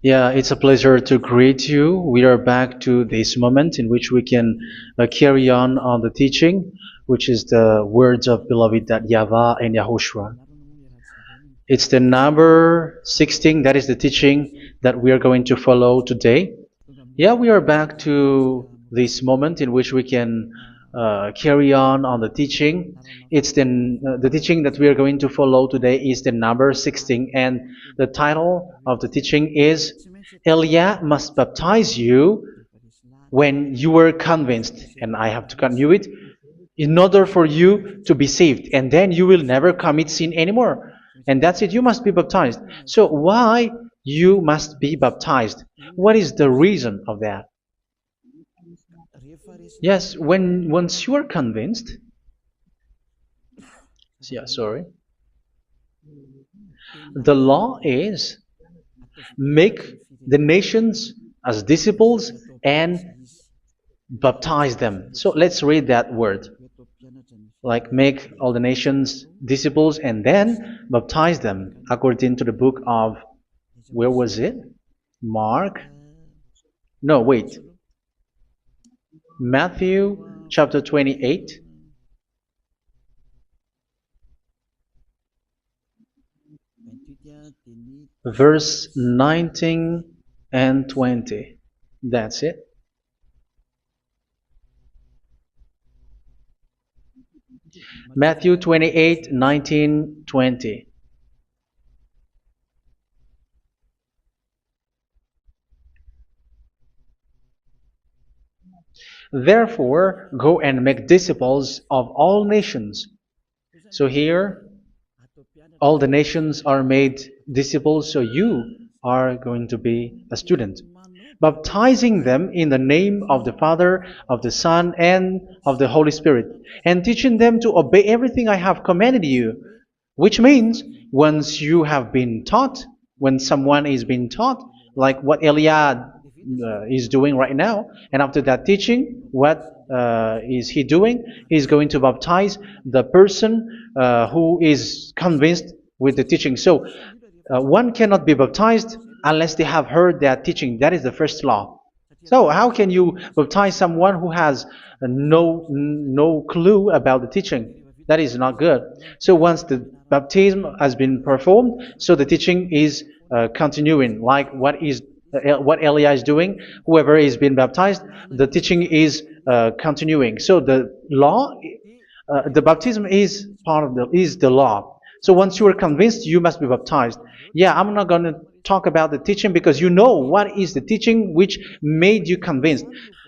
Yeah, it's a pleasure to greet you. We are back to this moment in which we can carry on the teaching, which is the words of beloved that YAHVAH and YAHOSHUA. It's the number 16, that is the teaching that we are going to follow today. Yeah, we are back to this moment in which we can carry on the teaching. It's the teaching that we are going to follow today is the number 16, and the title of the teaching is Elia must baptize you when you were convinced, and I have to continue it, in order for you to be saved, and then you will never commit sin anymore. And that's it, you must be baptized. So why you must be baptized? What is the reason of that? Yes, when once you are convinced, yeah, sorry, the law is make the nations as disciples and baptize them. So let's read that word. Like make all the nations disciples and then baptize them according to the book of, where was it? Mark? No, wait. Matthew chapter 28. Verse 19 and 20. That's it. Matthew 28, 19, 20. Therefore, go and make disciples of all nations. So here, all the nations are made disciples, so you are going to be a student. Baptizing them in the name of the Father, of the Son, and of the Holy Spirit, and teaching them to obey everything I have commanded you. Which means, once you have been taught, when someone is being taught, like what Elia is doing right now, and after that teaching, what is he doing? He's going to baptize the person who is convinced with the teaching. So, one cannot be baptized unless they have heard that teaching. That is the first law. So how can you baptize someone who has no clue about the teaching? That is not good. So once the baptism has been performed, so the teaching is continuing, like what Elia is doing. Whoever is being baptized, the teaching is continuing. So the law, the baptism is part of the law. So once you are convinced, you must be baptized. Yeah, I'm not going to talk about the teaching because you know what is the teaching which made you convinced.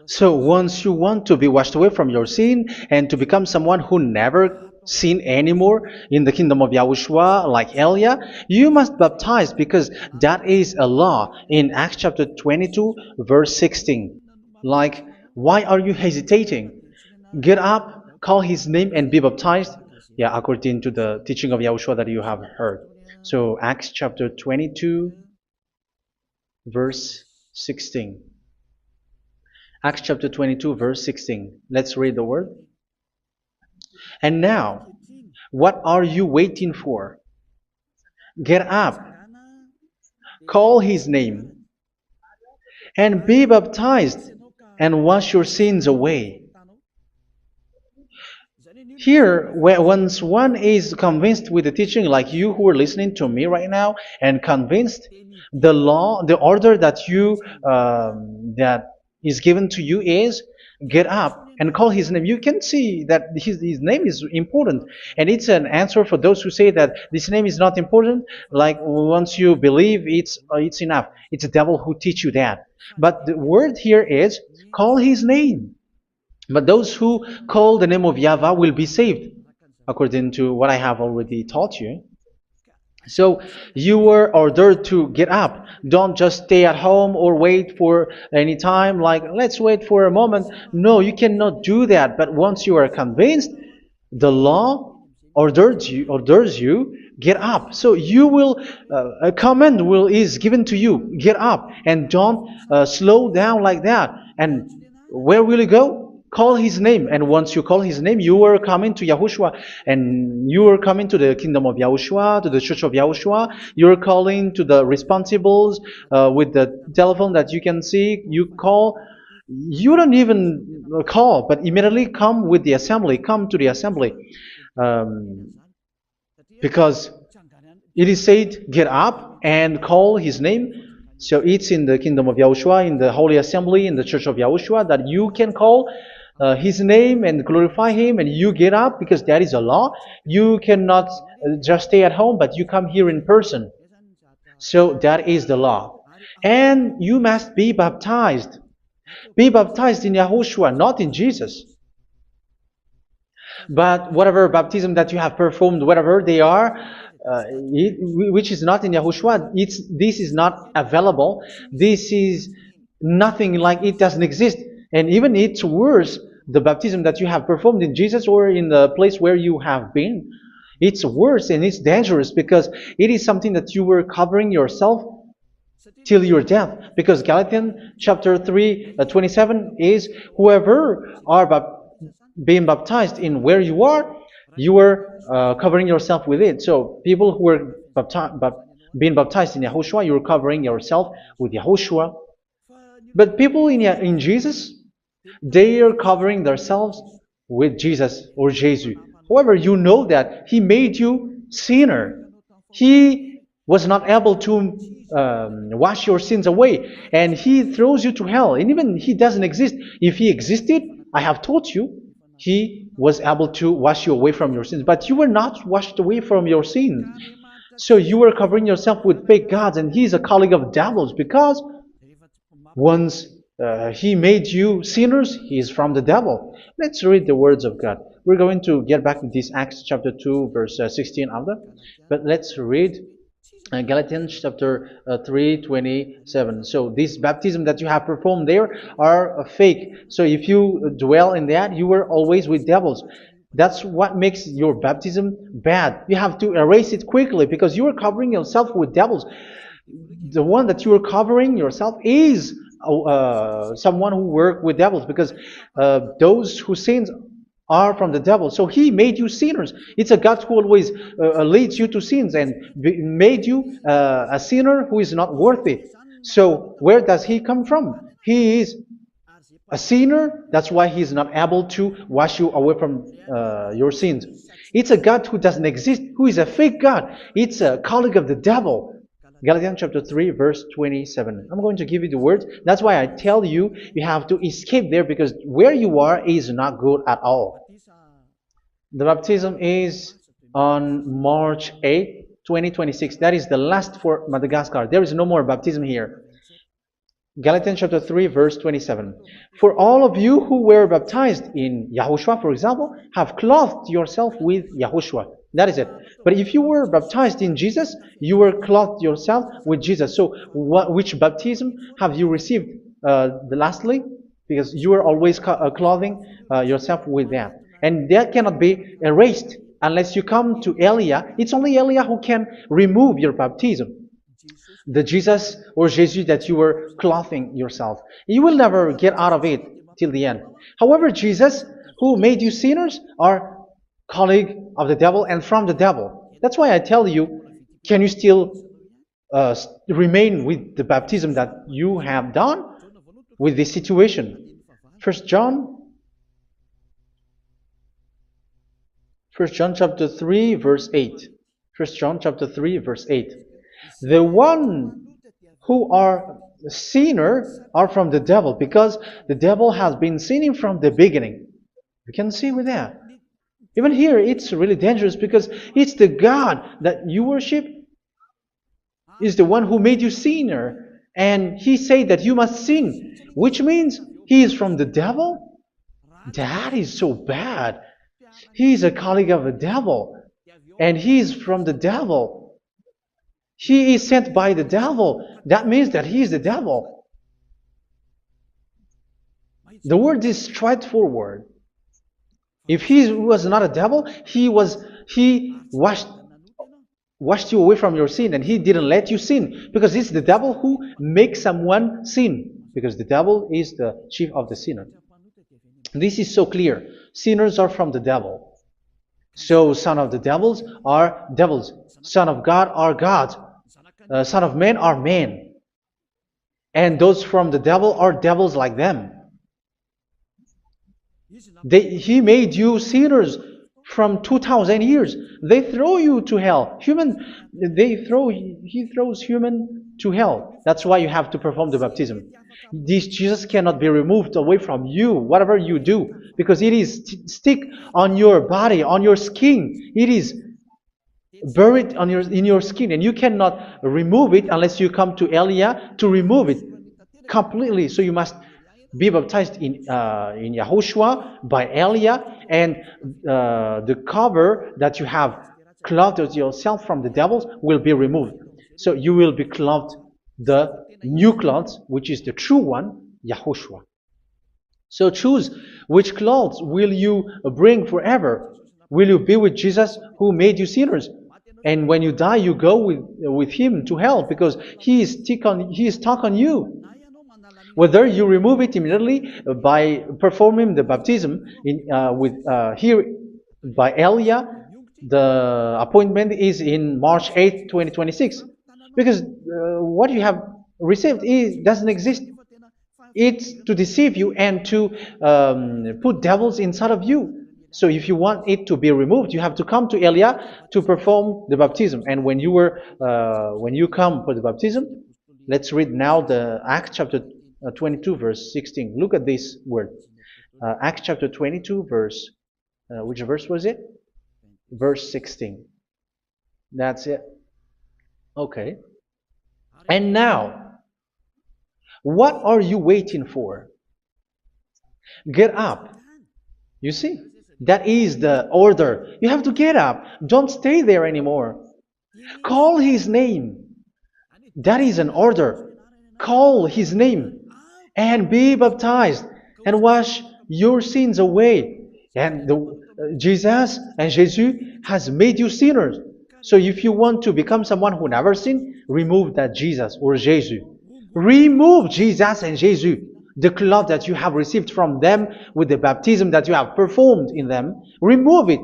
So once you want to be washed away from your sin and to become someone who never sin anymore in the kingdom of Yahushua, like Elia, you must baptize because that is a law in Acts chapter 22, verse 16. Like, why are you hesitating? Get up, call his name, and be baptized. Yeah, according to the teaching of Yahushua that you have heard. So Acts chapter 22, verse 16. Acts chapter 22, verse 16. Let's read the word. And now, what are you waiting for? Get up, call his name, and be baptized, and wash your sins away. Here, once one is convinced with the teaching, like you who are listening to me right now, and convinced, the law, the order that that is given to you is get up and call his name. You can see that his name is important, and it's an answer for those who say that this name is not important. Like once you believe, it's enough. It's the devil who teach you that. But the word here is call his name. But those who call the name of YAHVAH will be saved, according to what I have already taught you. So you were ordered to get up. Don't just stay at home or wait for any time, like let's wait for a moment. No, you cannot do that. But once you are convinced, the law orders you get up. So you will a command is given to you. Get up and don't slow down like that. And where will you go? Call his name, and once you call his name, you are coming to Yahushua, and you are coming to the kingdom of Yahushua, to the church of Yahushua. You're calling to the responsibles with the telephone that you can see. You call. You don't even call, but immediately come with the assembly. Come to the assembly, um, because it is said, get up and call his name. So it's in the kingdom of Yahushua, in the holy assembly, in the church of Yahushua, that you can call his name and glorify him, and you get up because that is a law. You cannot just stay at home, but you come here in person. So that is the law. And you must be baptized. Be baptized in Yahushua, not in Jesus. But whatever baptism that you have performed, whatever they are, which is not in Yahushua, this is not available. This is nothing, like it doesn't exist. And even it's worse, the baptism that you have performed in Jesus or in the place where you have been. It's worse and it's dangerous because it is something that you were covering yourself till your death. Because Galatians chapter 3, 27 is, whoever are being baptized in where you are covering yourself with it. So people who are being baptized in Yahushua, you're covering yourself with Yahushua. But people in Jesus, they are covering themselves with Jesus or Jesus. However, you know that He made you sinner. He was not able to wash your sins away, and He throws you to hell. And even He doesn't exist. If He existed, I have taught you, He was able to wash you away from your sins. But you were not washed away from your sins. So you were covering yourself with fake gods, and He's a colleague of devils, because once He made you sinners, He is from the devil. Let's read the words of God. We're going to get back to this Acts chapter 2, verse 16 after. But let's read Galatians chapter 3, 27. So this baptism that you have performed there are fake. So if you dwell in that, you were always with devils. That's what makes your baptism bad. You have to erase it quickly because you are covering yourself with devils. The one that you are covering yourself is someone who works with devils, because those who sin are from the devil. So He made you sinners. It's a God who always leads you to sins and made you a sinner who is not worthy. So where does He come from? He is a sinner. That's why He is not able to wash you away from your sins. It's a God who doesn't exist, who is a fake God. It's a colleague of the devil. Galatians chapter 3, verse 27. I'm going to give you the words. That's why I tell you, you have to escape there, because where you are is not good at all. The baptism is on March 8, 2026. That is the last for Madagascar. There is no more baptism here. Galatians chapter 3, verse 27. For all of you who were baptized in Yahushua, for example, have clothed yourself with Yahushua. That is it. But if you were baptized in Jesus, you were clothed yourself with Jesus. So which baptism have you received lastly? Because you are always clothing yourself with that. And that cannot be erased unless you come to Elia. It's only Elia who can remove your baptism. The Jesus or Jesus that you were clothing yourself. You will never get out of it till the end. However, Jesus, who made you sinners, are colleague of the devil and from the devil. That's why I tell you, can you still remain with the baptism that you have done with this situation? 1 John chapter 3, verse 8. 1 John chapter 3, verse 8. The one who are sinner are from the devil, because the devil has been sinning from the beginning. You can see with that. Even here, it's really dangerous, because it's the God that you worship is the one who made you sinner, and He said that you must sin, which means He is from the devil. That is so bad. He is a colleague of the devil, and He is from the devil. He is sent by the devil. That means that He is the devil. The word is straightforward. If He was not a devil, He washed you away from your sin, and He didn't let you sin, because it's the devil who makes someone sin, because the devil is the chief of the sinner. This is so clear. Sinners are from the devil. So son of the devils are devils. Son of God are gods. Son of men are men. And those from the devil are devils like them. He made you sinners from 2,000 years. They throw you to hell. He throws human to hell. That's why you have to perform the baptism. This Jesus cannot be removed away from you, whatever you do, because it is stick on your body, on your skin. It is buried in your skin, and you cannot remove it unless you come to Elia to remove it completely. So you must be baptized in Yahushua by Elia, and the cover that you have clothed yourself from the devils will be removed. So you will be clothed the new clothes, which is the true one, Yahushua. So choose which clothes will you bring forever. Will you be with Jesus who made you sinners? And when you die, you go with him to hell because he is stuck on you. Whether you remove it immediately by performing the baptism here by Elia, the appointment is in March 8, 2026. Because what you have received doesn't exist. It's to deceive you and to put devils inside of you. So if you want it to be removed, you have to come to Elia to perform the baptism. And when you come for the baptism, let's read now the Acts chapter 22 verse 16. Look at this word. Acts chapter 22 verse, which verse was it? Verse 16. That's it. Okay. And now, what are you waiting for? Get up. You see, that is the order. You have to get up. Don't stay there anymore. Call his name. That is an order. Call his name and be baptized and wash your sins away. And Jesus has made you sinners. So if you want to become someone who never sinned, remove that Jesus or Jesus. Remove Jesus and Jesus, the cloth that you have received from them with the baptism that you have performed in them. Remove it.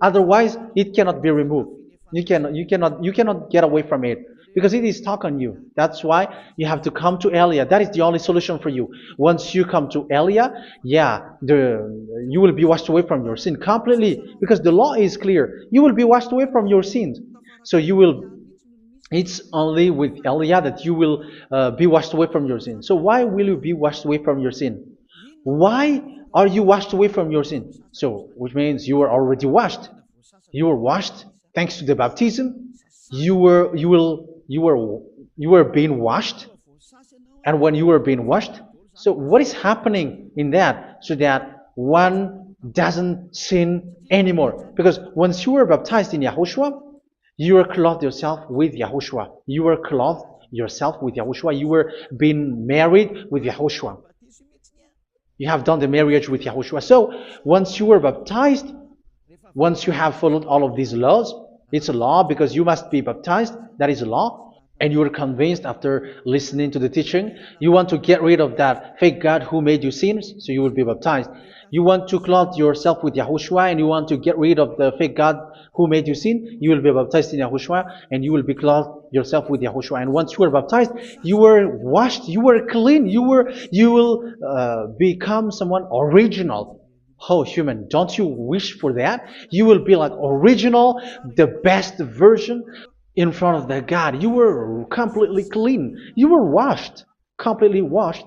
Otherwise, it cannot be removed. You cannot get away from it because it is stuck on you. That's why you have to come to Elia. That is the only solution for you. Once you come to Elia, you will be washed away from your sin completely because the law is clear. You will be washed away from your sins. So it's only with Elia that you will be washed away from your sin. So why will you be washed away from your sin? Why are you washed away from your sin? So, which means you are already washed. You were washed thanks to the baptism. You were being washed, and when you were being washed, so what is happening in that? So that one doesn't sin anymore. Because once you were baptized in Yahushua, you were clothed yourself with Yahushua. You were clothed yourself with Yahushua. You were being married with Yahushua. You have done the marriage with Yahushua. So once you were baptized, once you have followed all of these laws, it's a law because you must be baptized. That is a law. And you are convinced after listening to the teaching, you want to get rid of that fake God who made you sinners, so you will be baptized. You want to clothe yourself with Yahushua and you want to get rid of the fake God who made you sin, you will be baptized in Yahushua and you will be clothed yourself with Yahushua. And once you are baptized, you were washed, you were clean, you will become someone original. Oh, human, don't you wish for that? You will be like original, the best version in front of the God. You were completely clean. You were washed, completely washed.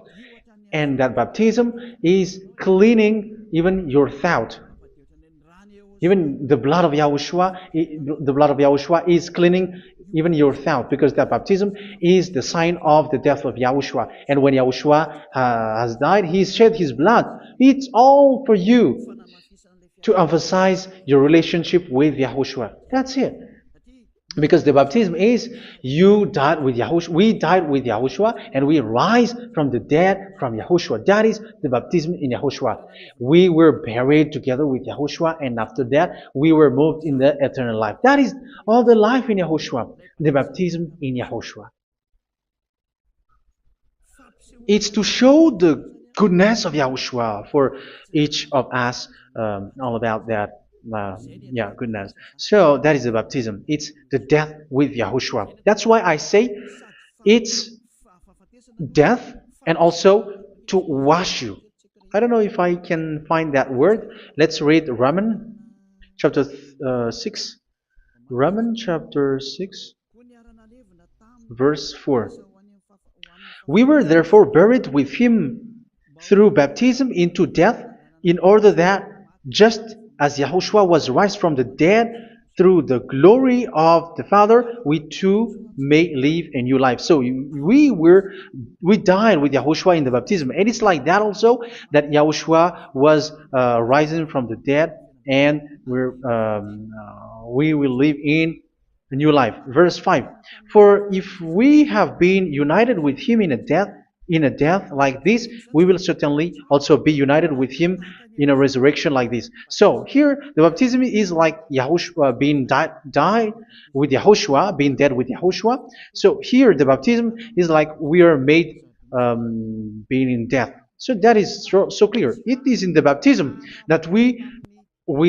And that baptism is cleaning even your thought. Even the blood of Yahushua is cleaning even your thought, because that baptism is the sign of the death of Yahushua. And when Yahushua has died, he shed his blood. It's all for you to emphasize your relationship with Yahushua. That's it. Because the baptism is you died with Yahushua, we died with Yahushua, and we rise from the dead from Yahushua. That is the baptism in Yahushua. We were buried together with Yahushua, and after that we were moved in the eternal life. That is all the life in Yahushua, the baptism in Yahushua. It's to show the goodness of Yahushua for each of us, all about that. Yeah, goodness. So that is the baptism. It's the death with Yahushua. That's why I say it's death and also to wash you. I don't know if I can find that word. Let's read Romans chapter 6. Romans chapter 6, verse 4. We were therefore buried with him through baptism into death, in order that, just as Yahushua was raised from the dead through the glory of the Father, we too may live a new life. So we died with Yahushua in the baptism, and it's like that also that Yahushua was rising from the dead, and we will live in a new life. Verse 5. For if we have been united with him in a death like this, we will certainly also be united with him in a resurrection like this. So here the baptism is like Yahushua being died with Yahushua, being dead with Yahushua. So here the baptism is like we are made being in death. So that is so clear. It is in the baptism that we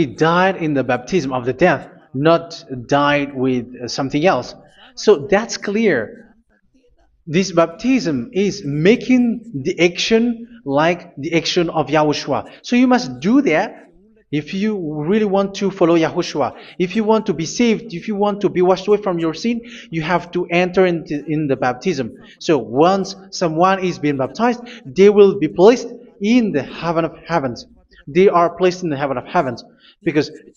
died in the baptism of the death, not died with something else. So that's clear. This baptism is making the action like the action of Yahushua. So you must do that if you really want to follow Yahushua. If you want to be saved, if you want to be washed away from your sin, you have to enter in the baptism. So once someone is being baptized, they will be placed in the heaven of heavens. They are placed in the heaven of heavens,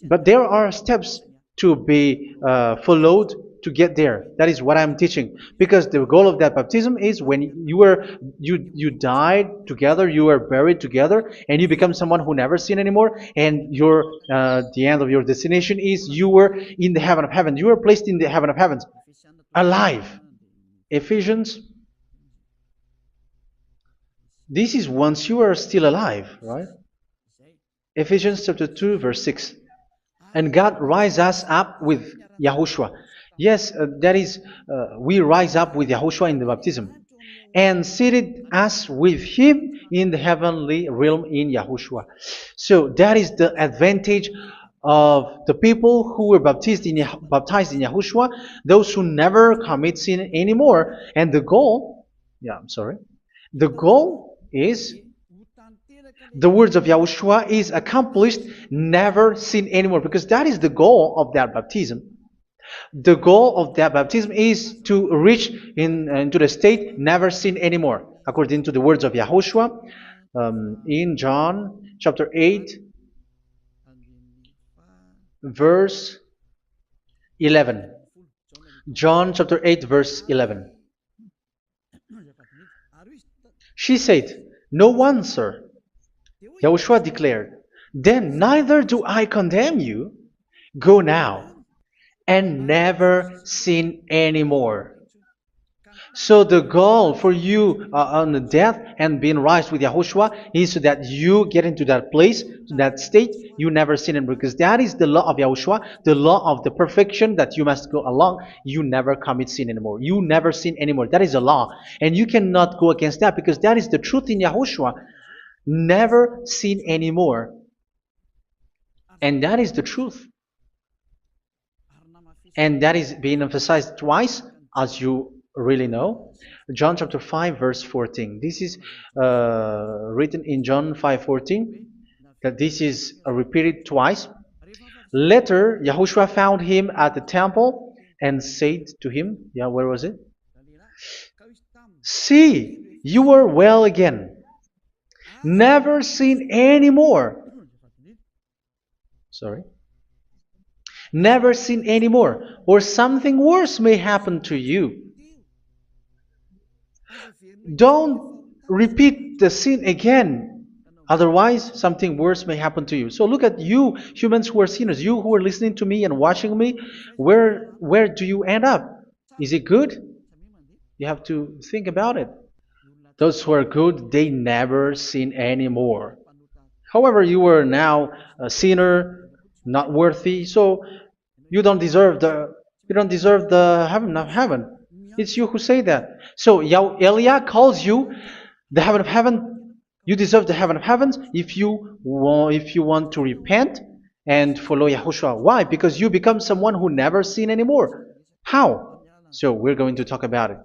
but there are steps to be followed to get there. That is what I'm teaching, because the goal of that baptism is when you died together, you were buried together, and you become someone who never sin anymore, and your the end of your destination is you were in the heaven of heaven. You were placed in the heaven of heavens, alive. Ephesians. This is once you are still alive, right? Ephesians chapter 2, verse 6. And God rise us up with Yahushua. Yes, that is, we rise up with Yahushua in the baptism. And seated us with him in the heavenly realm in Yahushua. So that is the advantage of the people who were baptized in Yahushua, those who never commit sin anymore. And the goal, the goal is the words of Yahushua is accomplished, never sin anymore, because that is the goal of that baptism. The goal of that baptism is to reach into the state never sin anymore, according to the words of Yahushua in John chapter 8, verse 11. John chapter 8, verse 11. She said, "No one, sir." Yahushua declared, "Then neither do I condemn you. Go now and never sin anymore." So the goal for you on the death and being raised with Yahushua is so that you get into that place, that state, you never sin anymore. Because that is the law of Yahushua, the law of the perfection that you must go along. You never commit sin anymore. You never sin anymore. That is a law. And you cannot go against that, because that is the truth in Yahushua. Never sin anymore. And that is the truth. And that is being emphasized twice, as you really know. John chapter 5, verse 14. This is written in John 5:14, that this is repeated twice. Later, Yahushua found him at the temple and said to him, where was it? "See, you are well again. Never sin anymore." Sorry. Never sin anymore, or something worse may happen to you. Don't repeat the sin again. Otherwise, something worse may happen to you. So look at you, humans who are sinners, you who are listening to me and watching me. Where do you end up? Is it good? You have to think about it. Those who are good, they never sin anymore. However, you are now a sinner, not worthy, so you don't deserve the heaven of heaven. It's you who say that. So Eliah calls you the heaven of heaven You deserve the heaven of heavens if you want to repent and follow Yahushua. Why? Because you become someone who never sin anymore. How? So we're going to talk about it.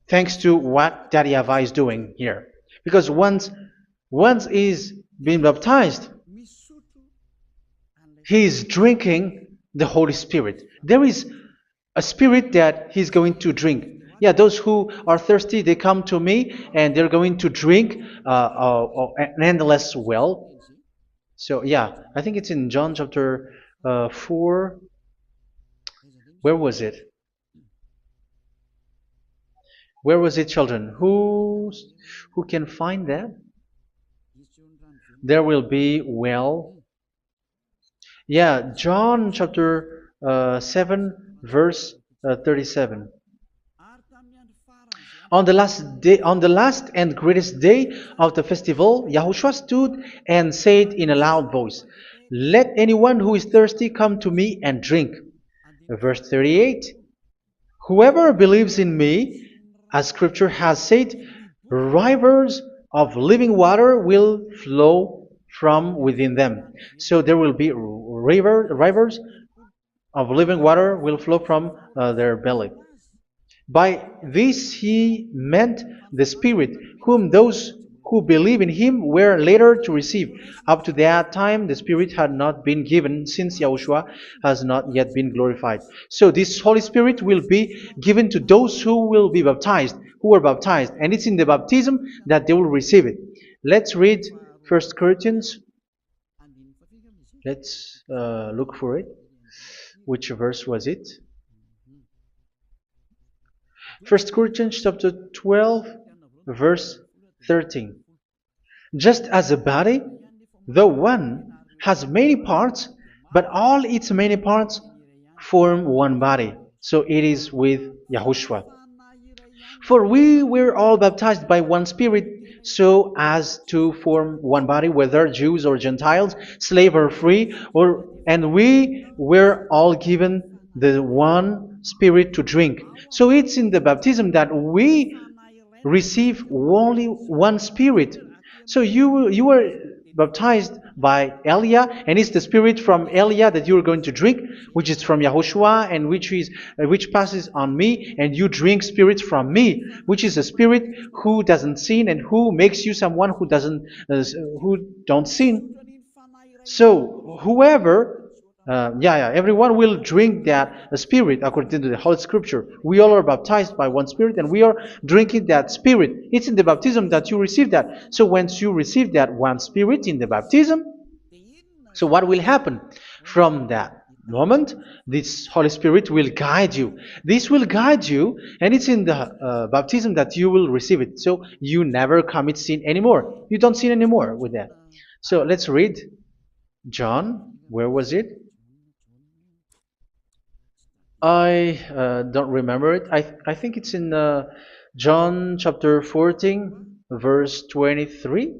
Thanks to what Daddy YAHVAH is doing here. Because once he's been baptized, he is drinking the Holy Spirit. There is a spirit that he's going to drink. Yeah, those who are thirsty, they come to me and they're going to drink an endless well. So yeah, I think it's in John chapter 4. Where was it? Where was it, children? Who can find that? There will be well. Yeah, John chapter 7, verse 37. On the last and greatest day of the festival, Yahushua stood and said in a loud voice, "Let anyone who is thirsty come to me and drink." Verse 38. Whoever believes in me, as scripture has said, rivers of living water will flow from within them. So there will be rivers of living water will flow from their belly. By this he meant the Spirit, whom those who believe in him were later to receive. Up to that time, the Spirit had not been given, since Yahushua has not yet been glorified. So this Holy Spirit will be given to those who will be baptized, who were baptized, and it's in the baptism that they will receive it. Let's read 1 Corinthians. Let's look for it. Which verse was it? 1 Corinthians chapter 12, verse 13. Just as a body, though one, has many parts, but all its many parts form one body. So it is with Yahushua. For we were all baptized by one Spirit, so as to form one body, whether Jews or Gentiles, slave or free, and we were all given the one Spirit to drink. So it's in the baptism that we receive only one Spirit. So you were baptized by Elia, and it's the Spirit from Elia that you are going to drink, which is from Yahushua, and which passes on me, and you drink Spirit from me, which is a Spirit who doesn't sin and who makes you someone who don't sin. So whoever everyone will drink that Spirit according to the Holy Scripture. We all are baptized by one Spirit, and we are drinking that Spirit. It's in the baptism that you receive that. So once you receive that one Spirit in the baptism, so what will happen from that moment? This Holy Spirit will guide you. This will guide you, and it's in the baptism that you will receive it. So you never commit sin anymore. You don't sin anymore with that. So let's read John. Where was it? I don't remember it. I think it's in John chapter 14, verse 23.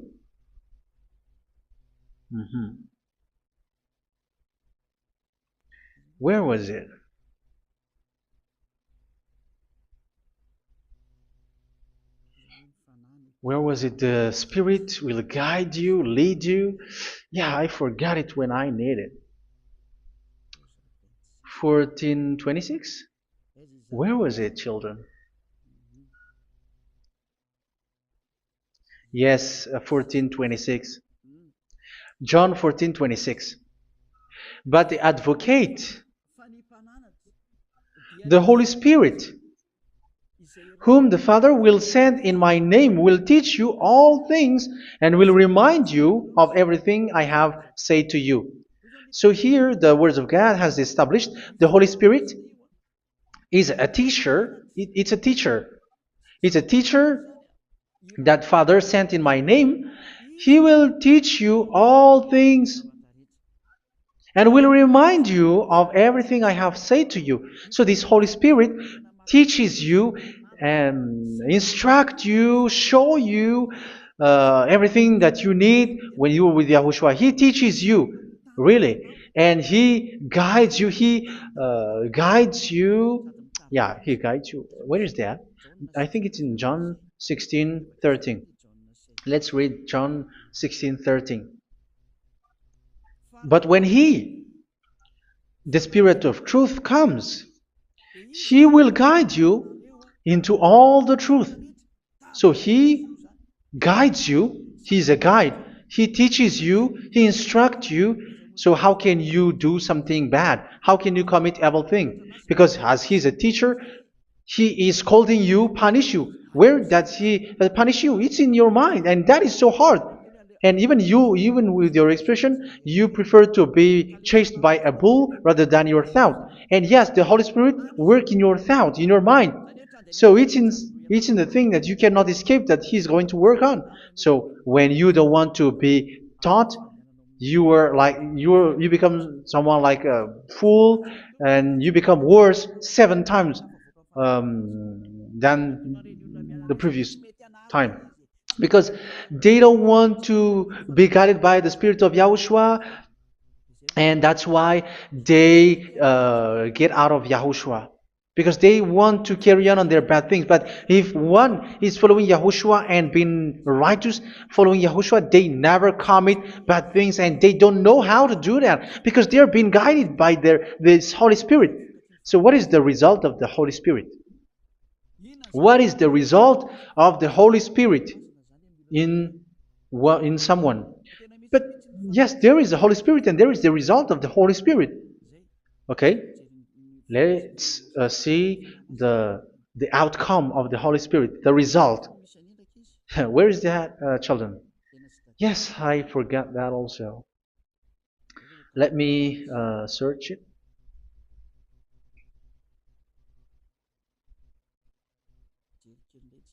Where was it? Where was it? The Spirit will guide you, lead you. Yeah, I forgot it when I need it. 14:26? Where was it, children? Yes, 14:26. John 14:26. But the Advocate, the Holy Spirit, whom the Father will send in my name, will teach you all things and will remind you of everything I have said to you. So here the Word of God has established the Holy Spirit is a teacher. It's a teacher. It's a teacher that Father sent in my name. He will teach you all things and will remind you of everything I have said to you. So this Holy Spirit teaches you and instruct you, show you everything that you need when you are with Yahushua. He teaches you, really, and He guides you. He guides you. Yeah, He guides you. Where is that? I think it's in John 16:13. Let's read John 16:13. But when He, the Spirit of truth, comes, He will guide you into all the truth. So He guides you. He's a guide. He teaches you. He instructs you. So how can you do something bad? How can you commit evil thing? Because as He's a teacher, He is scolding you, punish you. Where does He punish you? It's in your mind, and that is so hard. And even you, even with your expression, you prefer to be chased by a bull rather than your thought. And yes, the Holy Spirit work in your thought, in your mind. So it's in the thing that you cannot escape that He's going to work on. So when you don't want to be taught, you become someone like a fool, and you become worse 7 times than the previous time, because they don't want to be guided by the Spirit of Yahushua, and that's why they get out of Yahushua, because they want to carry on their bad things. But if one is following Yahushua and being righteous, following Yahushua, they never commit bad things, and they don't know how to do that because they are being guided by this Holy Spirit. So what is the result of the Holy Spirit? What is the result of the Holy Spirit in someone? But yes, there is the Holy Spirit, and there is the result of the Holy Spirit. Okay, let's see the outcome of the Holy Spirit, the result. Where is that, children? Yes, I forgot that also. Let me search it.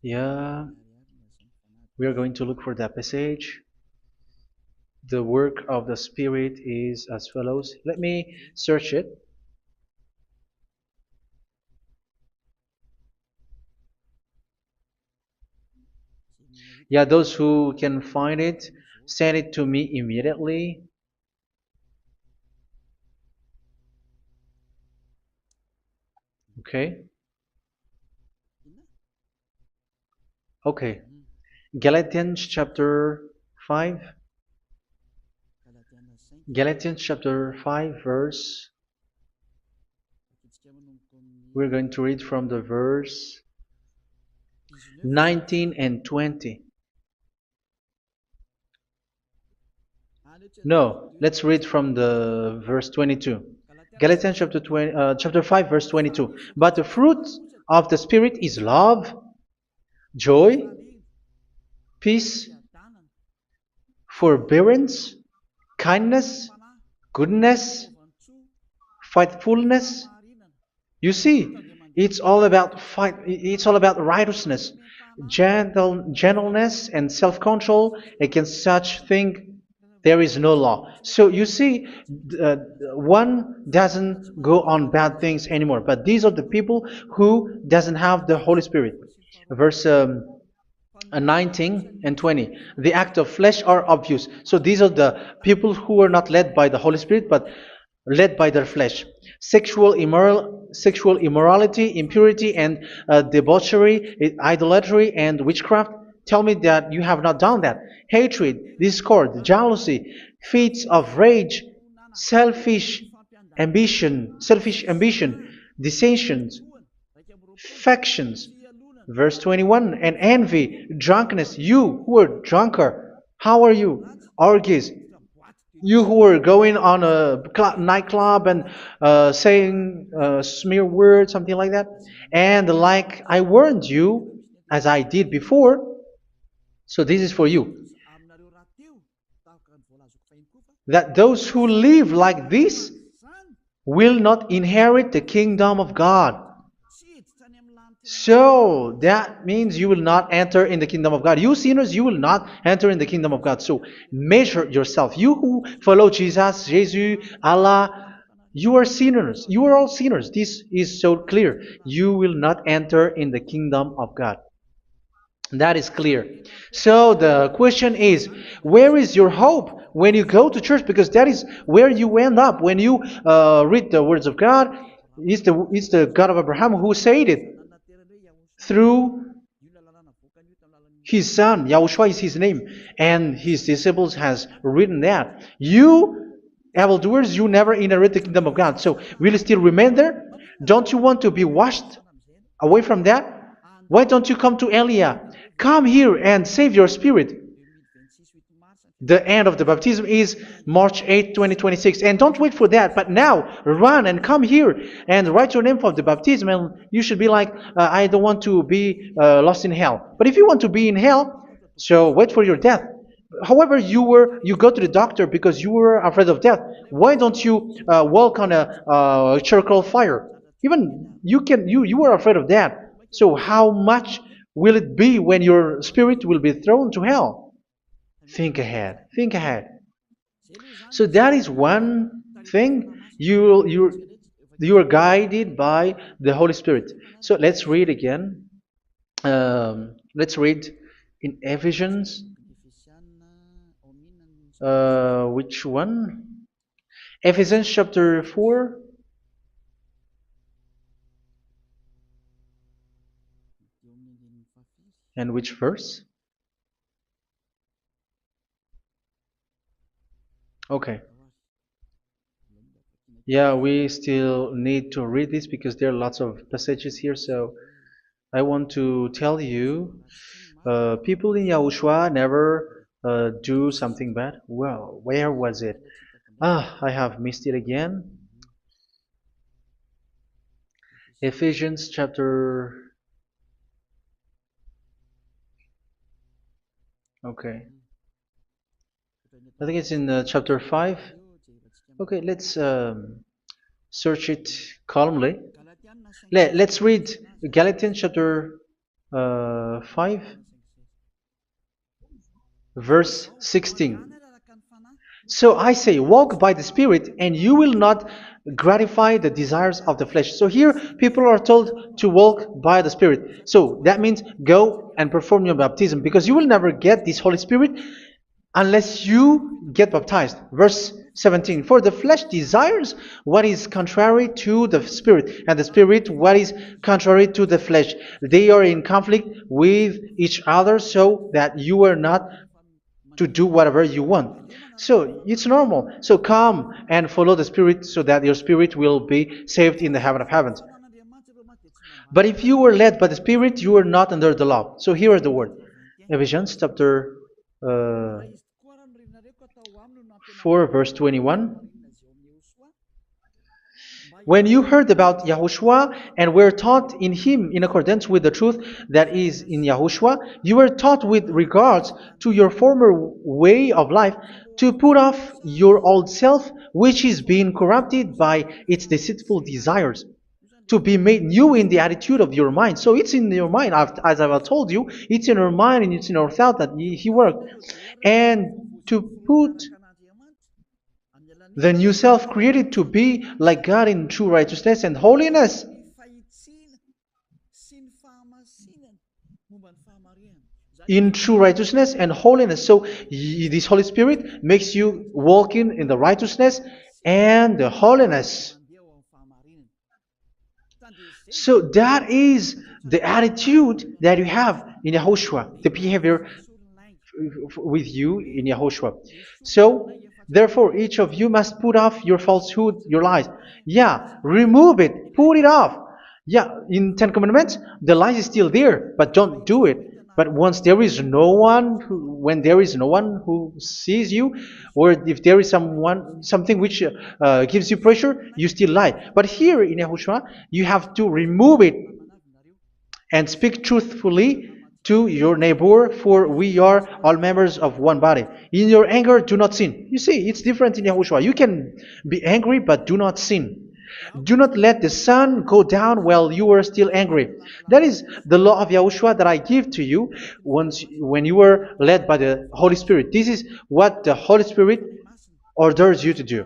Yeah, we are going to look for that passage. The work of the Spirit is as follows. Let me search it. Yeah, those who can find it, send it to me immediately. Okay. Okay. Galatians chapter 5. Galatians chapter 5 verse. We're going to read from the verse 19 and 20. No, let's read from the verse 22. Galatians chapter 5 verse 22. But the fruit of the Spirit is love, joy, peace, forbearance, kindness, goodness, faithfulness. You see, it's all about fight. It's all about righteousness, gentleness, and self-control. Against such thing, there is no law. So you see, uh, one doesn't go on bad things anymore. But these are the people who doesn't have the Holy Spirit. Verse 19 and 20. The act of flesh are obvious. So these are the people who are not led by the Holy Spirit, but led by their flesh. Sexual immorality, impurity, and debauchery, idolatry, and witchcraft. Tell me that you have not done that. Hatred, discord, jealousy, fits of rage, selfish ambition, dissensions, factions. Verse 21, and envy, drunkenness. You who are drunker, how are you? Orgies. You who are going on a nightclub and saying smear words, something like that. And like I warned you, as I did before, so this is for you, that those who live like this will not inherit the kingdom of God. So that means you will not enter in the kingdom of God. You sinners, you will not enter in the kingdom of God. So measure yourself. You who follow Jesus, Allah, you are sinners. You are all sinners. This is so clear. You will not enter in the kingdom of God. That is clear. So the question is, where is your hope when you go to church? Because that is where you end up when you read the words of God. It's the God of Abraham who said it through His son, Yahushua is his name, and his disciples has written that. You, evildoers, you never inherit the kingdom of God. So will you still remain there? Don't you want to be washed away from that? Why don't you come to Elia? Come here and save your spirit. The end of the baptism is March 8th, 2026. And don't wait for that, but now run and come here and write your name for the baptism. And you should be like, I don't want to be lost in hell. But if you want to be in hell, so wait for your death. However, you go to the doctor because you were afraid of death. Why don't you walk on a charcoal fire? Even you were afraid of that. So how much will it be when your spirit will be thrown to hell? Think ahead. Think ahead. So that is one thing. You are guided by the Holy Spirit. So let's read again. Let's read in Ephesians. Which one? Ephesians chapter 4. And which verse? Okay. Yeah, we still need to read this because there are lots of passages here. So I want to tell you, people in Yahushua never do something bad. Well, where was it? I have missed it again. Ephesians chapter. Okay. I think it's in chapter 5. Okay, let's search it calmly. Let's read Galatians chapter 5, verse 16. So I say, walk by the Spirit, and you will not gratify the desires of the flesh. So here, people are told to walk by the Spirit. So that means go and perform your baptism, because you will never get this Holy Spirit unless you get baptized. Verse 17. For the flesh desires what is contrary to the Spirit, and the Spirit what is contrary to the flesh. They are in conflict with each other, so that you are not to do whatever you want. So it's normal. So come and follow the Spirit so that your spirit will be saved in the heaven of heavens. But if you were led by the Spirit, you are not under the law. So here are the word. Ephesians chapter 4 verse 21. When you heard about Yahushua and were taught in him in accordance with the truth that is in Yahushua, you were taught with regards to your former way of life to put off your old self, which is being corrupted by its deceitful desires, to be made new in the attitude of your mind. So it's in your mind, as I've told you, it's in your mind and it's in your thought that he worked. And to put the new self created to be like God in true righteousness and holiness. In true righteousness and holiness. So this Holy Spirit makes you walking in the righteousness and the holiness. So that is the attitude that you have in Yahushua, the behavior with you in Yahushua. So therefore, each of you must put off your falsehood, your lies. Yeah, remove it, put it off. Yeah, in Ten Commandments, the lies is still there, but don't do it. But once there is no one, when there is no one who sees you, or if there is something which gives you pressure, you still lie. But here in Yahushua, you have to remove it and speak truthfully to your neighbor, for we are all members of one body. In your anger, do not sin. You see, it's different in Yahushua. You can be angry, but do not sin. Do not let the sun go down while you are still angry. That is the law of Yahushua that I give to you when you were led by the Holy Spirit. This is what the Holy Spirit orders you to do.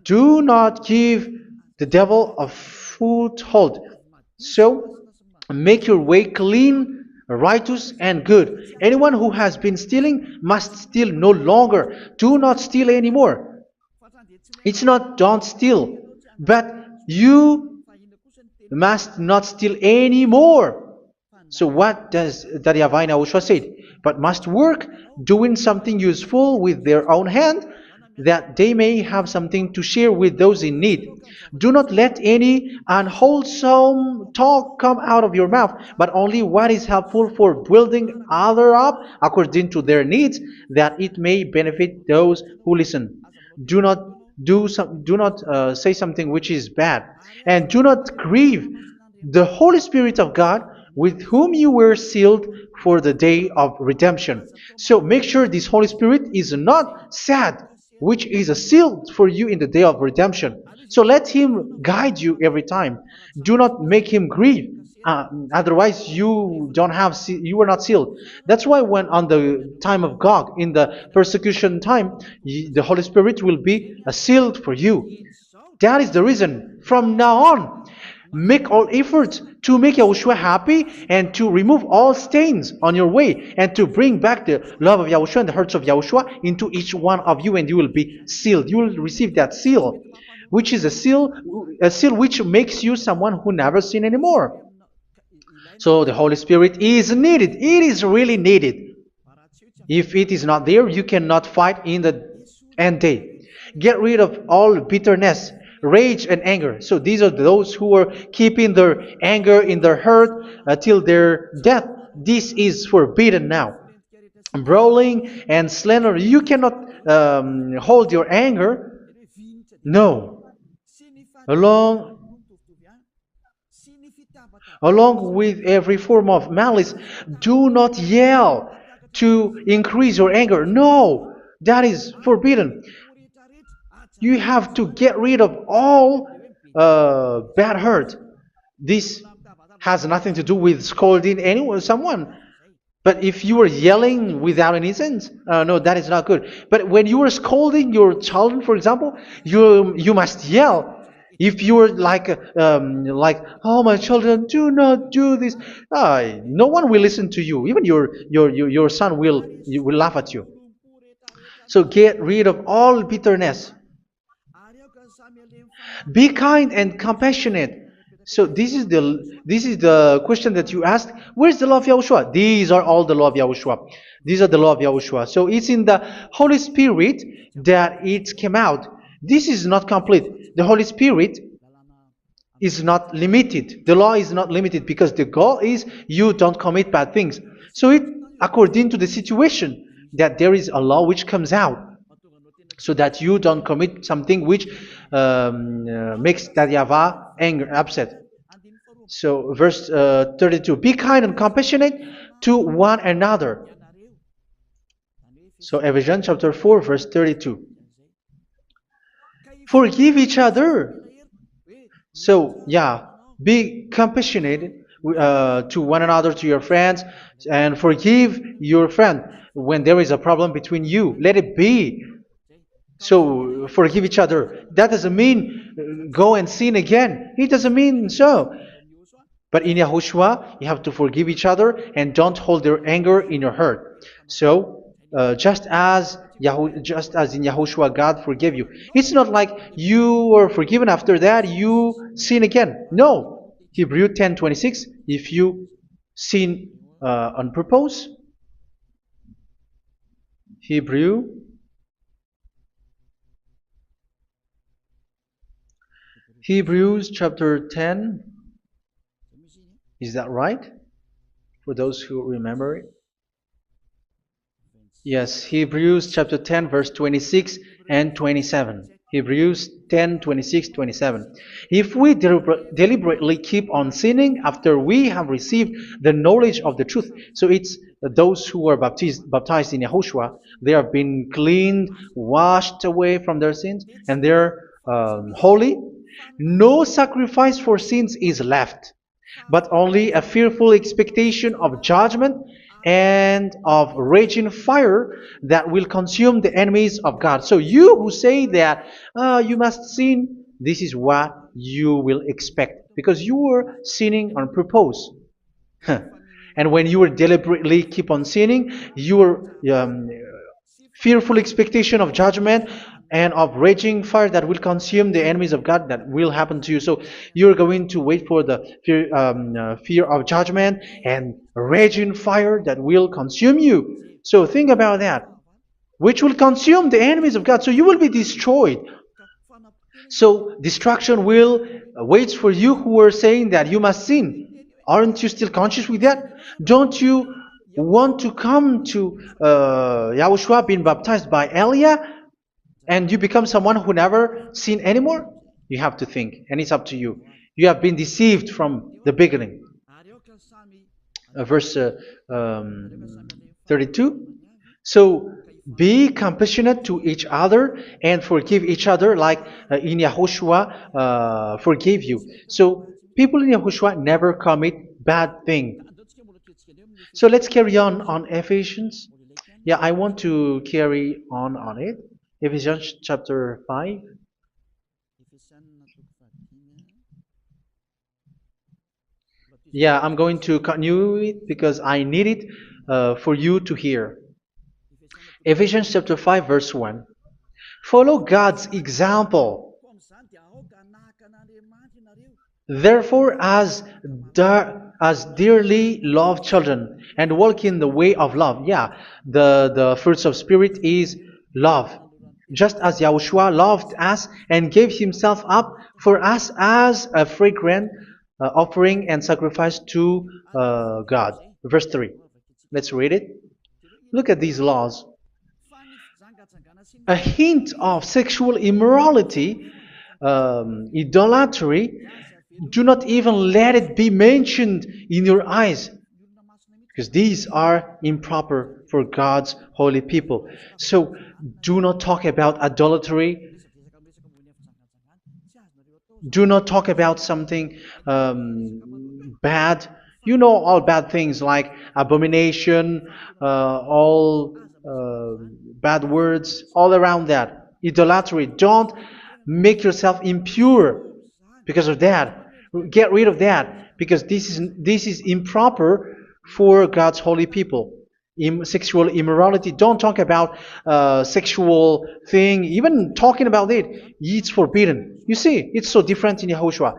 Do not give the devil a foothold. So, make your way clean, righteous, and good. Anyone who has been stealing must steal no longer. Do not steal anymore. It's not don't steal, but you must not steal anymore. So what does the Yahweh Yahushua say? But must work doing something useful with their own hand, that they may have something to share with those in need. Do not let any unwholesome talk come out of your mouth, but only what is helpful for building other up according to their needs, that it may benefit those who listen. Do not do not say something which is bad, and do not grieve the Holy Spirit of God, with whom you were sealed for the day of redemption. So make sure this Holy Spirit is not sad, which is a seal for you in the day of redemption. So let Him guide you every time. Do not make Him grieve. Otherwise, you don't have you were not sealed. That's why when on the time of God, in the persecution time, the Holy Spirit will be sealed for you. That is the reason. From now on, make all efforts to make Yahushua happy and to remove all stains on your way and to bring back the love of Yahushua and the hearts of Yahushua into each one of you, and you will be sealed. You will receive that seal, which is a seal which makes you someone who never sin anymore. So the Holy Spirit is needed. It is really needed. If it is not there, you cannot fight in the end day. Get rid of all bitterness, rage, and anger. So these are those who are keeping their anger in their heart till their death. This is forbidden now. Brawling and slander. You cannot hold your anger. No. Along with every form of malice, do not yell to increase your anger. No, that is forbidden. You have to get rid of all bad hurt. This has nothing to do with scolding anyone, someone. But if you are yelling without any sense, no, that is not good. But when you are scolding your child, for example, you must yell. If you are like, oh, my children, do not do this, no one will listen to you. Even your son will laugh at you. So get rid of all bitterness. Be kind and compassionate. So this is the question that you asked. Where's the law of Yahushua? These are all the law of Yahushua. These are the law of Yahushua. So it's in the Holy Spirit that it came out. This is not complete. The Holy Spirit is not limited. The law is not limited because the goal is you don't commit bad things. So it according to the situation that there is a law which comes out, so that you don't commit something which makes that YAHVAH angry, upset. So verse 32, be kind and compassionate to one another. So Ephesians chapter 4 verse 32. Forgive each other. So yeah, be compassionate to one another, to your friends, and forgive your friend when there is a problem between you. Let it be. So forgive each other. That doesn't mean go and sin again. It doesn't mean so. But in Yahushua, you have to forgive each other and don't hold their anger in your heart. So just as in Yahushua, God forgave you. It's not like you are forgiven after that you sin again. No. Hebrew 10:26. If you sin on purpose, Hebrews chapter 10. Is that right? For those who remember it? Yes, Hebrews chapter 10 verse 26 and 27. Hebrews 10, 26, 27. If we deliberately keep on sinning after we have received the knowledge of the truth, so it's those who are baptized in Yahushua, they have been cleaned, washed away from their sins, and they're holy. No sacrifice for sins is left, but only a fearful expectation of judgment and of raging fire that will consume the enemies of God. So you who say that you must sin, this is what you will expect, because you were sinning on purpose. And when you deliberately keep on sinning, your fearful expectation of judgment and of raging fire that will consume the enemies of God that will happen to you. So you're going to wait for the fear of judgment and raging fire that will consume you. So think about that, which will consume the enemies of God. So you will be destroyed. So destruction will waits for you who are saying that you must sin. Aren't you still conscious with that? Don't you want to come to Yahushua being baptized by Elia and you become someone who never sin anymore? You have to think, and it's up to you. You have been deceived from the beginning. Verse 32. So be compassionate to each other and forgive each other like in Yahushua forgave you. So people in Yahushua never commit bad thing. So let's carry on Ephesians. Yeah, I want to carry on it. Ephesians chapter 5. Yeah, I'm going to continue it because I need it for you to hear. Ephesians chapter 5 verse 1. Follow God's example. Therefore, as dearly loved children, and walk in the way of love. Yeah, the fruits of spirit is love. Just as Yahushua loved us and gave himself up for us as a fragrant offering and sacrifice to God. Verse 3. Let's read it. Look at these laws. A hint of sexual immorality, idolatry, do not even let it be mentioned in your eyes, because these are improper for God's holy people. So do not talk about idolatry. Do not talk about something bad. You know all bad things like abomination, all bad words, all around that. Idolatry. Don't make yourself impure because of that. Get rid of that because this is improper for God's holy people. Sexual immorality. Don't talk about sexual thing. Even talking about it's forbidden. You see, it's so different in Yahushua.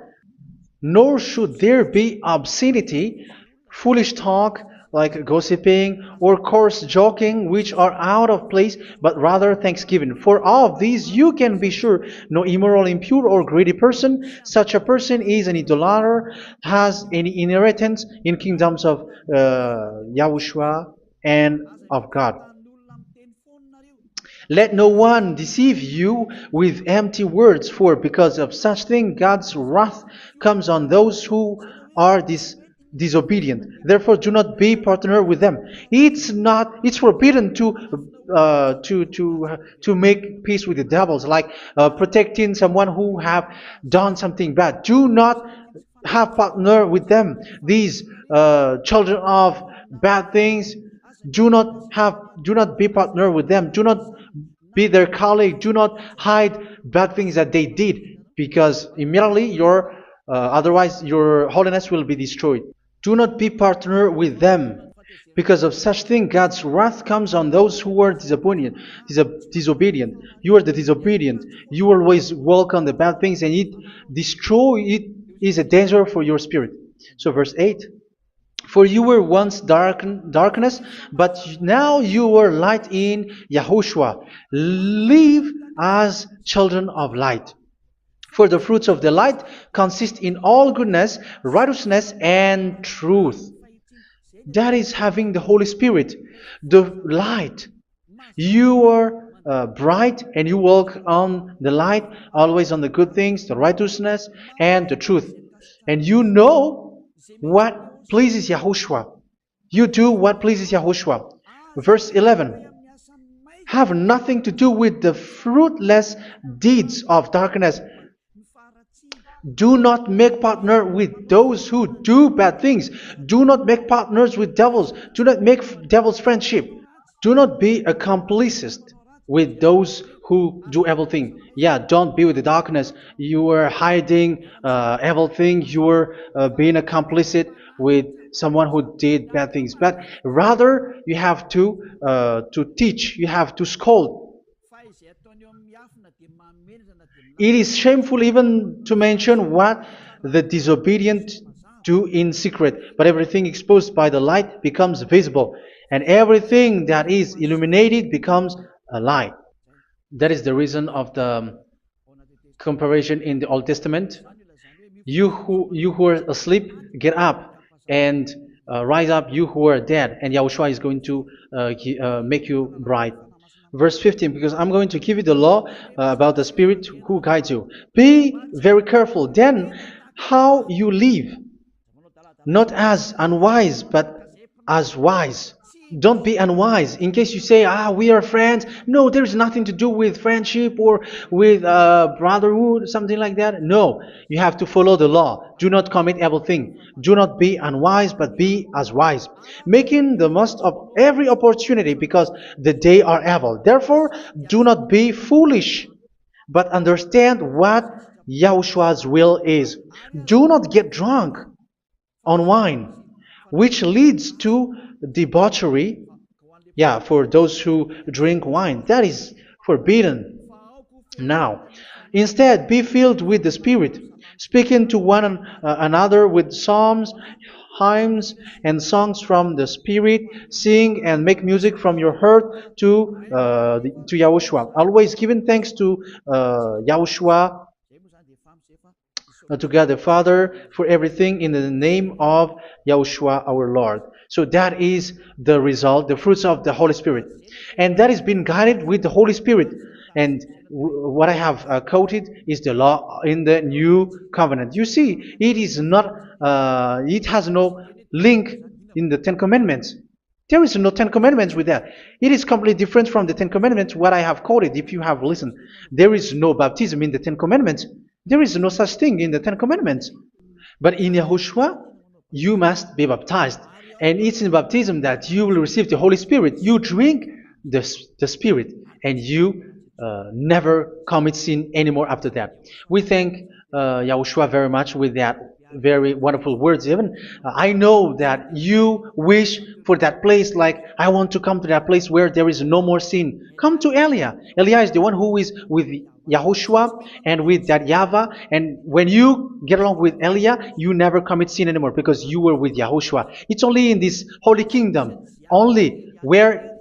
Nor should there be obscenity, foolish talk like gossiping or coarse joking, which are out of place, but rather thanksgiving. For of these you can be sure: no immoral, impure, or greedy person, such a person is an idolater, has any inheritance in kingdoms of Yahushua and of God. Let no one deceive you with empty words, for because of such thing God's wrath comes on those who are disobedient. Therefore, do not be partner with them. It's forbidden to make peace with the devils, like protecting someone who have done something bad. Do not have partner with them. These children of bad things, do not be partner with them. Do not be their colleague. Do not hide bad things that they did, because immediately otherwise your holiness will be destroyed. Do not be partner with them. Because of such thing, God's wrath comes on those who are disobedient. You are the disobedient. You always walk on the bad things, and it is a danger for your spirit. So verse 8. For you were once darkness, but now you are light in Yahushua. Live as children of light. For the fruits of the light consist in all goodness, righteousness, and truth. That is having the Holy Spirit, the light. You are bright and you walk on the light, always on the good things, the righteousness, and the truth. And you know what pleases Yahushua. You do what pleases Yahushua. Verse 11. Have nothing to do with the fruitless deeds of darkness. Do not make partner with those who do bad things. Do not make partners with devils. Do not make devils friendship. Do not be a complicit with those who do evil thing. Yeah, don't be with the darkness. You are hiding evil thing. You are being a complicit with someone who did bad things. But rather, you have to teach. You have to scold. It is shameful even to mention what the disobedient do in secret, but everything exposed by the light becomes visible, and everything that is illuminated becomes a light. That is the reason of the comparison in the Old Testament. You who are asleep, get up and rise up, you who are dead, and Yahushua is going to make you bright. Verse 15, because I'm going to give you the law about the Spirit who guides you. Be very careful then how you live, not as unwise, but as wise. Don't be unwise. In case you say, we are friends. No, there's nothing to do with friendship or with brotherhood, something like that. No, you have to follow the law. Do not commit evil thing. Do not be unwise, but be as wise, making the most of every opportunity, because the day are evil. Therefore, do not be foolish, but understand what Yahushua's will is. Do not get drunk on wine, which leads to debauchery. Yeah, for those who drink wine, that is forbidden now. Instead, be filled with the Spirit, speaking to one another with psalms, hymns, and songs from the Spirit. Sing and make music from your heart to Yahushua. Always giving thanks to Yahushua, to God the Father, for everything in the name of Yahushua our Lord. So that is the result, the fruits of the Holy Spirit. And that is being guided with the Holy Spirit. And what I have quoted is the law in the new covenant. You see, it is not, it has no link in the Ten Commandments. There is no Ten Commandments with that. It is completely different from the Ten Commandments, what I have quoted, if you have listened. There is no baptism in the Ten Commandments. There is no such thing in the Ten Commandments. But in Yahushua, you must be baptized. And it's in baptism that you will receive the Holy Spirit. You drink the Spirit, and you never commit sin anymore after that. We thank Yahushua very much with that very wonderful words. Even I know that you wish for that place, like I want to come to that place where there is no more sin. Come to Elia. Elia is the one who is with Yahushua and with that YAHVAH. And when you get along with Elia, you never commit sin anymore because you were with Yahushua. It's only in this holy kingdom, only where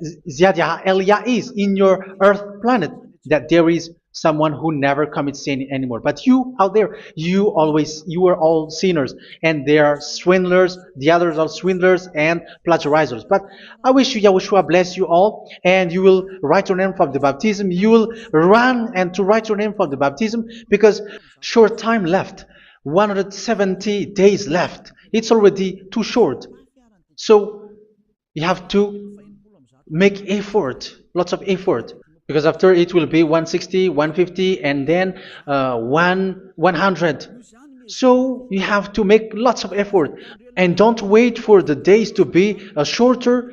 Elia is, in your earth planet, that there is someone who never commits sin anymore. But you out there, you are all sinners, and they are swindlers. The others are swindlers and plagiarizers. But I wish you, Yahushua, bless you all, and you will write your name for the baptism. You will run and to write your name for the baptism, because short time left, 170 days left. It's already too short. So you have to make effort, lots of effort, because after it will be 160, 150, and then 100. So you have to make lots of effort, and don't wait for the days to be shorter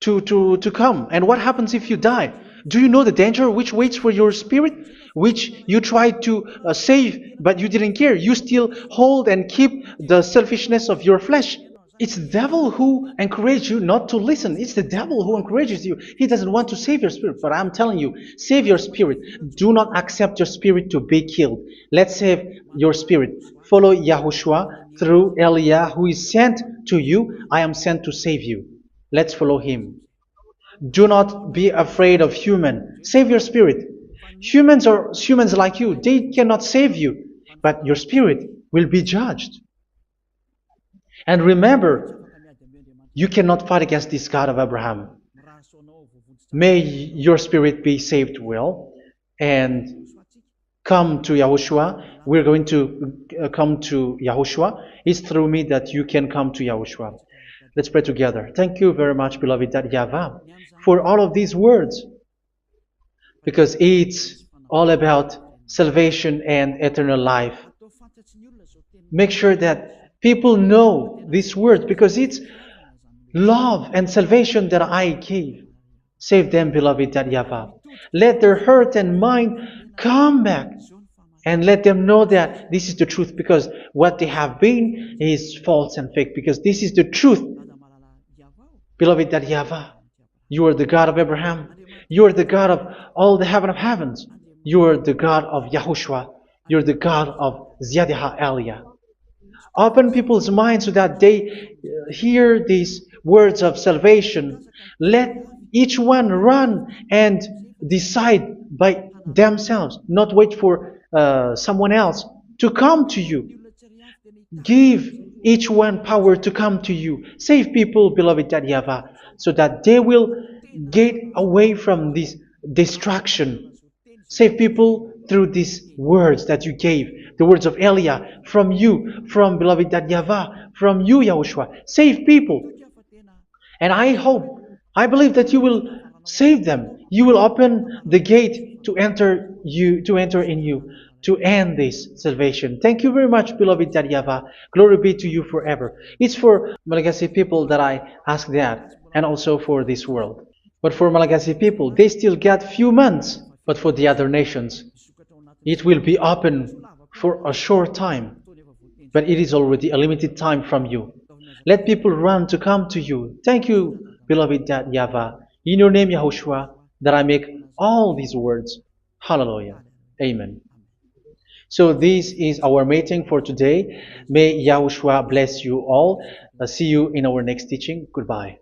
to come. And what happens if you die? Do you know the danger which waits for your spirit, which you tried to save, but you didn't care? You still hold and keep the selfishness of your flesh. It's the devil who encourages you not to listen. It's the devil who encourages you. He doesn't want to save your spirit. But I'm telling you, save your spirit. Do not accept your spirit to be killed. Let's save your spirit. Follow Yahushua through Elia, who is sent to you. I am sent to save you. Let's follow him. Do not be afraid of human. Save your spirit. Humans are humans like you. They cannot save you. But your spirit will be judged. And remember, you cannot fight against this God of Abraham. May your spirit be saved well, and come to Yahushua. We're going to come to Yahushua. It's through me that you can come to Yahushua. Let's pray together. Thank you very much, beloved YAHVAH, for all of these words, because it's all about salvation and eternal life. Make sure that people know this word, because it's love and salvation that I gave. Save them, beloved YAHVAH. Let their heart and mind come back, and let them know that this is the truth, because what they have been is false and fake, because this is the truth. Beloved YAHVAH, you are the God of Abraham. You are the God of all the heaven of heavens. You're the God of Yahushua. You're the God of Ziyadiha Elia. Open people's minds so that they hear these words of salvation. Let each one run and decide by themselves, not wait for someone else to come to you. Give each one power to come to you. Save people, beloved Yahavah, so that they will get away from this distraction. Save people through these words that you gave, the words of Elia, from you, from beloved Yahavah, from you, Yahushua. Save people. And I believe that you will save them. You will open the gate to enter in you, to end this salvation. Thank you very much, beloved Yahavah. Glory be to you forever. It's for Malagasy people that I ask that, and also for this world. But for Malagasy people, they still get few months. But for the other nations, it will be open for a short time. But it is already a limited time from you. Let people run to come to you. Thank you, beloved Yahvah. In your name, Yahushua, that I make all these words. Hallelujah. Amen. So this is our meeting for today. May Yahushua bless you all. See you in our next teaching. Goodbye.